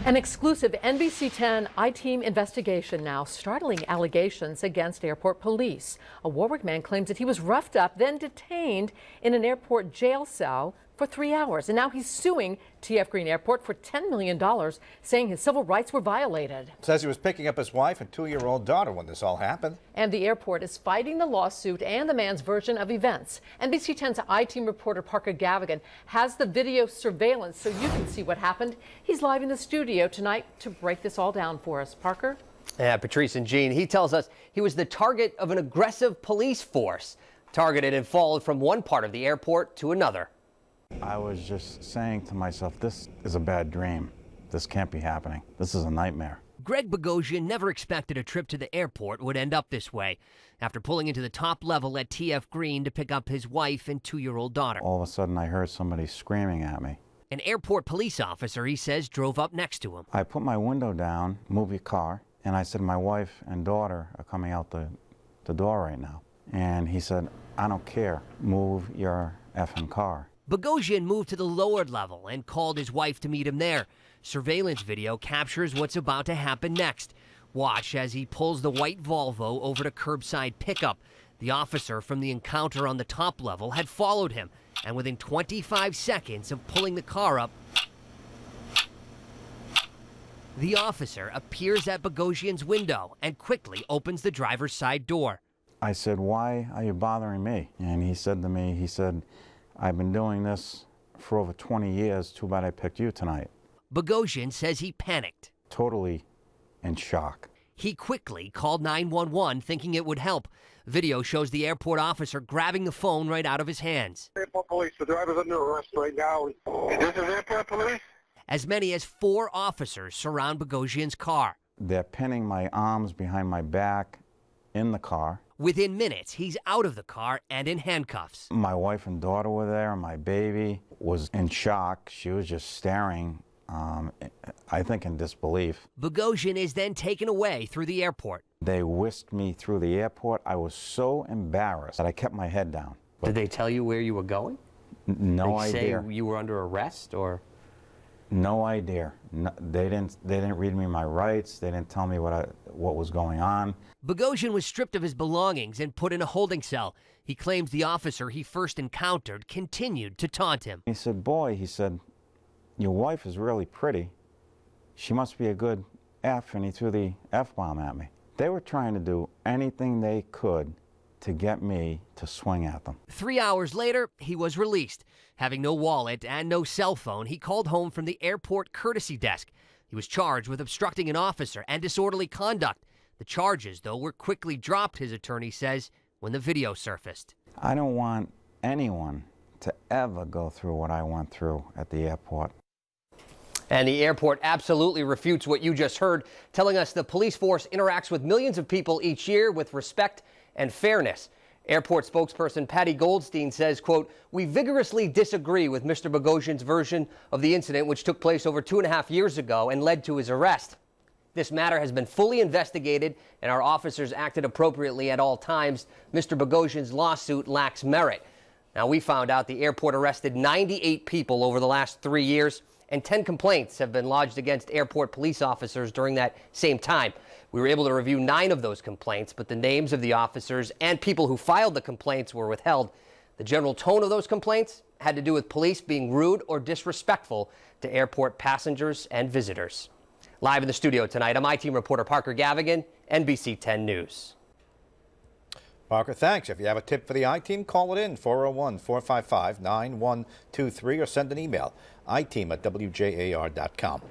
An exclusive NBC 10 I-Team investigation now. Startling allegations against airport police. A Warwick man claims that he was roughed up, then detained in an airport jail cell for 3 hours. And now he's suing TF Green Airport for $10 million, saying his civil rights were violated. Says he was picking up his wife and 2-year-old daughter when this all happened. And the airport is fighting the lawsuit and the man's version of events. NBC 10's I-Team reporter Parker Gavigan has the video surveillance so you can see what happened. He's live in the studio tonight to break this all down for us. Parker? Yeah, Patrice and Jean, he tells us he was the target of an aggressive police force, targeted and followed from one part of the airport to another. I was just saying to myself, this is a bad dream. This can't be happening. This is a nightmare. Greg Bogosian never expected a trip to the airport would end up this way after pulling into the top level at TF Green to pick up his wife and 2-year-old daughter. All of a sudden, I heard somebody screaming at me. An airport police officer, he says, drove up next to him. I put my window down, move your car, and I said, my wife and daughter are coming out the door right now. And he said, I don't care. Move your effing car. Bogosian moved to the lowered level and called his wife to meet him there. Surveillance video captures what's about to happen next. Watch as he pulls the white Volvo over to curbside pickup. The officer from the encounter on the top level had followed him, and within 25 seconds of pulling the car up, the officer appears at Bogosian's window and quickly opens the driver's side door. I said, why are you bothering me? And he said to me, I've been doing this for over 20 years. Too bad I picked you tonight. Bogosian says he panicked. Totally in shock. He quickly called 911 thinking it would help. Video shows the airport officer grabbing the phone right out of his hands. Airport police, the driver's under arrest right now. This is airport police? As many as 4 officers surround Bogosian's car. They're pinning my arms behind my back in the car. Within minutes, he's out of the car and in handcuffs. My wife and daughter were there. My baby was in shock. She was just staring, I think in disbelief. Bogosian is then taken away through the airport. They whisked me through the airport. I was so embarrassed that I kept my head down. Did they tell you where you were going? No idea. Say you were under arrest, or? No idea. No, they didn't read me my rights. They didn't tell me what was going on. Bogosian was stripped of his belongings and put in a holding cell. He claims the officer he first encountered continued to taunt him. He said, boy, he said, your wife is really pretty. She must be a good F, and he threw the F-bomb at me. They were trying to do anything they could to get me to swing at them. 3 hours later, he was released. Having no wallet and no cell phone, he called home from the airport courtesy desk. He was charged with obstructing an officer and disorderly conduct. The charges, though, were quickly dropped, his attorney says, when the video surfaced. I don't want anyone to ever go through what I went through at the airport. And the airport absolutely refutes what you just heard, telling us the police force interacts with millions of people each year with respect and fairness. Airport spokesperson Patty Goldstein says, quote, we vigorously disagree with Mr. Bogosian's version of the incident, which took place over 2.5 years ago and led to his arrest. This matter has been fully investigated and our officers acted appropriately at all times. Mr. Bogosian's lawsuit lacks merit. Now, we found out the airport arrested 98 people over the last 3 years, and 10 complaints have been lodged against airport police officers during that same time. We were able to review 9 of those complaints, but the names of the officers and people who filed the complaints were withheld. The general tone of those complaints had to do with police being rude or disrespectful to airport passengers and visitors. Live in the studio tonight, I'm I-Team reporter Parker Gavigan, NBC 10 News. Parker, thanks. If you have a tip for the I-Team, call it in, 401-455-9123, or send an email, iteam@wjar.com.